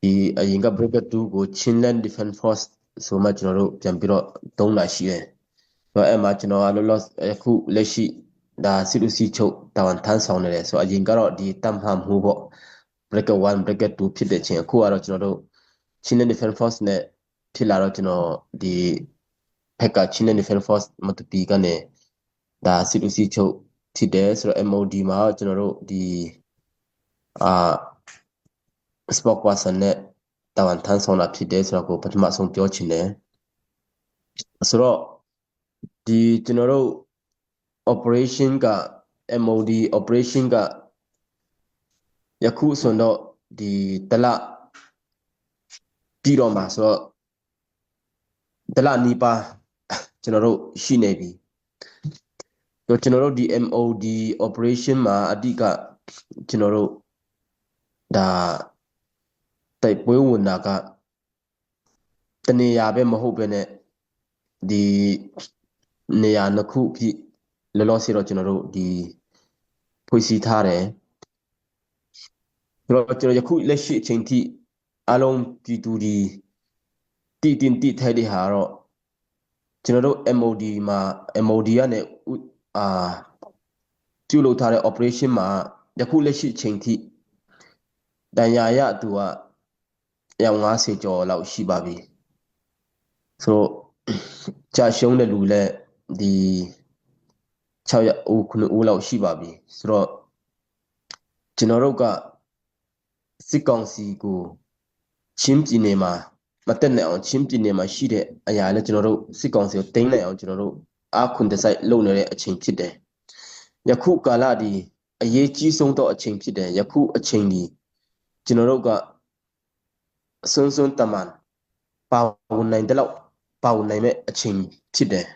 ဒီအရင်က bracket 2ကို Chinland Defense Force ဆိုမှကျွန်တော်တို့ပြန်ပြီးတော့သုံးလာရှိတယ်။အဲ့မှာကျွန်တော်ကလောလောအခုလက်ရှိဒါစစ်ဦးစီးချုပ်တာဝန်ထမ်းဆောင်နေတယ်ဆိုအရင်ကတော့ဒီတမ်ဟမ်မှုပေါ့ bracket 1 bracket 2ဖြစ်တဲ့ချင်းအခုကတော့ကျွန်တော်တို့ Chinland Defense Force နဲ့ဖြစ်လာတော့ကျွန်တော်ဒီဖက်က Chinland Defense Force မတူပီကနေဒါစစ်ဦးစီးချုပ်ဖြစ်တယ်ဆိုတော့ MOD မှာကျွန်တော်တို့ဒီsport person နဲ့တာဝန်ထမ်းဆောင်လာဖြစ်တယ်ဆိုတော့ကိုပထမဆုံးပြောချင်တယ်ဆိုတော့ဒီကျွန်တော်တို့ operation က MOD operation ကယခုဆိုတော့ဒီတလပြီးတော့မှာဆိုတော့တလနီးပါကျွန်တော်တို့ရှိနေပြီတော့ကျွန်တော်တို့ဒီ MOD operation မှာအဓိကကျွန်တော်တို့ဒါတိုက်ပွဲဝင်တာကတနေရာပဲမဟုတ်ပဲနဲ့ဒီနေရာနှစ်ခုဖြစ်လောလောဆယ်တော့ကျွန်တော်တို့ဒီဖွဲ့စည်းထားတယ်ဆိုတော့ကျွန်တော်ယခုလက်ရှိအချိန်ထိအလုံးပြည်သူဒီတိထိုက်တဲ့ဟာတော့ကျွန်တော်တို့ MOD မှာ MOD ကနေပြုလုပ်ထားတဲ့ operation မှာယခုလက်ရှိအချိန်ထိတန်ရာရသူကရောက်50ကျော်လောက်ရှိပါပြီဆိုတော့ကြာရှုံးတဲ့လူလည်းဒီ6ဦး9ဦးလောက်ရှိပါပြီဆိုတော့ကျွန်တော်တို့ကစစ်ကောင်စီကိုချင်းပြည်နယ်မှာမတက်နိုင်အောင်ချင်းပြည်နယ်မှာရှိတဲ့အရာလည်းကျွန်တော်တို့စစ်ကောင်စီကိုတင်းနိုင်အောင်ကျွန်တော်တို့အားခွန်တစိုက်လုပ်နေတဲ့အချိန်ဖြစ်တယ်ယခုကာလဒီအရေးကြီးဆုံးသောအချိန်ဖြစ်တယ်ယခုအချိန်ဒီကျွန်တော်တို့ကစွန်းတမန်ပါဝင်နိုင်တဲ့လောက်ပါဝင်နိုင်မဲ့အချိန်ဖြစ်တယ်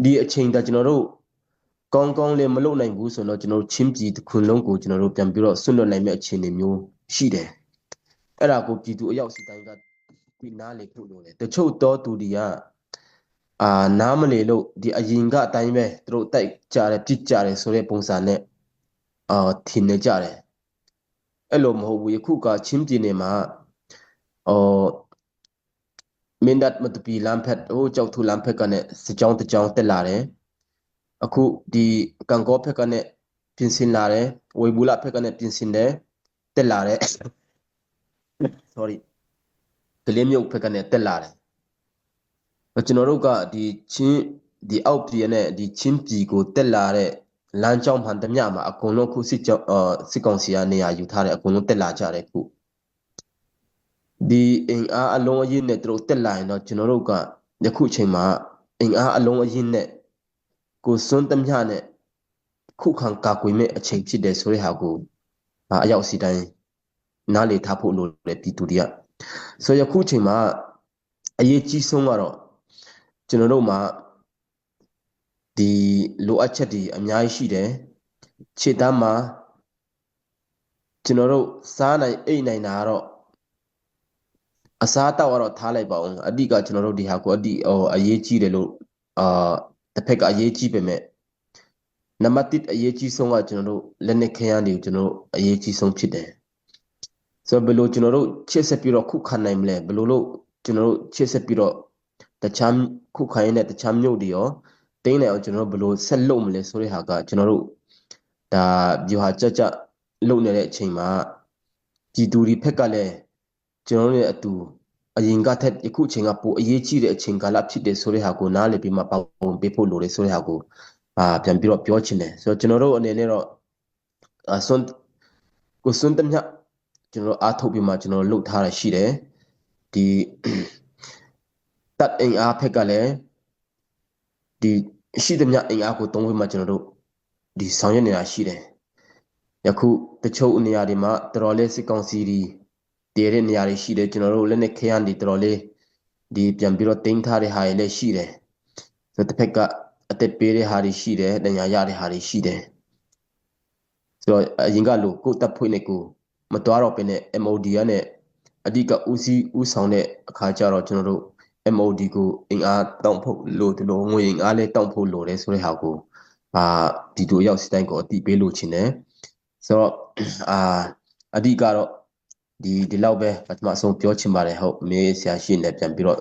ဒီအချိန်ကကျွန်တော်တို့ကောင်းလေးမလုပ်နိုင်ဘူးဆိုတော့ကျွန်တော်ချင်းပြည်တစ်ခုလုံးကိုကျွန်တော်တို့ပြန်ပြီးတော့ဆွတ်လွတ်နိုင်မဲ့အခြေအနေမျိုးရှိတယ်အဲ့ဒါကိုပြည်သူအယောက်စီတိုင်းကဒီနားလေဖို့လိုတယ်တချို့တော့သူတွေကနားမလေလို့ဒီအရင်ကအတိုင်းပဲသူတို့တိုက်ကြတယ်ပြစ်ကြတယ်ဆိုတဲ့ပုံစံနဲ့ထင်နေကြတယ်အဲ့လိုမဟုတ်ဘူးယခုကချင်းပြည်နယ်မှာမင်းဒတ်မတူပီလမ်းဖက်ကြောက်ထူလမ်းဖက်ကနေစကြောင်းတကြောင်းတက်လာတယ်အခုဒီကန်ကောဖက်ကနေပြင်ဆင်လာတယ်ဝေဘူးလာဖက်ကနေပြင်ဆင်တယ်တက်လာတယ် sorry ကလေးမျိုးဖက်ကနေတက်လာတယ်ကျွန်တော်တို့ကဒီချင်းဒီအောက်ပြည်နဲ့ဒီချင်းပြည်ကိုတက်လာတဲ့လမ်းကြောင်းမှန်သမျှမှာအကုန်လုံးခုစစ်ကောင်စီကနေရာယူထားတယ်အကုန်လုံးတက်လာကြတယ်ခုဒီအင်အားအလုံးအရင်နဲ့တို့တက်လာရင်တော့ကျွန်တော်တို့ကယခုချိန်မှာအင်အားအလုံးအရင်နဲ့ကိုစွန်းသမျှနဲ့ခုခံကာကွယ်မဲ့အချိန်ဖြစ်တယ်ဆိုတဲ့ဟာကိုအရောက်စီတိုင်းနားလေထားဖို့လိုတယ်ပြည်သူတွေကဆိုယခုချိန်မှာအရေးကြီးဆုံးကတော့ကျွန်တော်တို့မှာဒီလိုအပ်ချက်တွေအများကြီးရှိတယ်ခြေတမ်းမှာကျွန်တော်တို့စားနိုင်အိတ်နိုင်တာကတော့အစားတောက်ကတော့ထားလိုက်ပါအောင်အဓိကကျွန်တော်တို့ဒီဟာကိုအရေးကြီးတယ်လို့တစ်ဖက်ကအရေးကြီးပေမဲ့နံပါတ်1အရေးကြီးဆုံးကကျွန်တော်တို့လက်နက်ခဲယမ်းတွေကိုကျွန်တော်တို့အရေးကြီးဆုံးဖြစ်တယ်ဆိုတော့ဘယ်လိုကျွန်တော်တို့ချစ်ဆက်ပြီးတော့ခုခံနိုင်မလဲဘယ်လိုလို့ကျွန်တော်တို့ချစ်ဆက်ပြီးတော့တခြားခုခံရတဲ့တခြားမြို့တွေရောတင်းနိုင်အောင်ကျွန်တော်တို့ဘယ်လိုဆက်လုပ်မလဲဆိုတဲ့ဟာကကျွန်တော်တို့ဒါဗျူဟာကြလုပ်နေတဲ့အချိန်မှာပြည်သူတွေဖက်ကလည်းကျွန်တော်တို့ရဲ့အတူအရင်ကထက်ယခုချိန်ကပိုအရေးကြီးတဲ့အချိန်ကာလဖြစ်တယ်ဆိုတဲ့ဟာကိုနားလည်ပြီးမှပေါင်းပေးဖို့လိုတယ်ဆိုတဲ့ဟာကိုပြန်ပြီးတော့ပြောချင်တယ်ဆိုတော့ကျွန်တော်တို့အနေနဲ့တော့စွန်းတမျှကျွန်တော်အားထုတ်ပြီးမှကျွန်တော်လှုပ်ထားရရှိတယ်ဒီတပ်အင်အားဖက်ကလည်းဒီရှိသမျှအင်အားကိုတုံးပြီးမှကျွန်တော်တို့ဒီဆောင်ရွက်နေတာရှိတယ်ယခုတချို့နေရာတွေမှာတော်တော်လေးစစ်ကောင်စီတွေတည်တဲ့နေရာတွေရှိတယ်ကျွန်တော်တို့လက်နဲ့ခရမ်းတွေတော်တော်လေးဒီပြန်ပြီးတော့တင်းထားတဲ့ဟာတွေလည်းရှိတယ်ဆိုတော့တစ်ဖက်ကအသက်ပေးတဲ့ဟာတွေရှိတယ်တန်ရာရတဲ့ဟာတွေရှိတယ်ဆိုတော့အရင်ကလို့ကိုတပ်ဖွဲ့နဲ့ကိုမတော်တော့ပဲနဲ့ MOD ကနဲ့အဓိကဦးဆောင်တဲ့အခါကျတော့ကျွန်တော်တို့ MOD ကိုအင်အားတောင်းဖို့လို့ဒီလိုငွေအင်အားလေးတောင်းဖို့လိုတယ်ဆိုတဲ့ဟာကိုဒီတို့ရောက်စတိုင်းကိုအတိပေးလို့ချင်တယ်ဆိုတော့အဓိကတော့ ဒီလောက်ပဲပထမဆုံးပြောချင်ပါတယ်ဟုတ်မေးဆရာရှိနေပြန်ပြီးတော့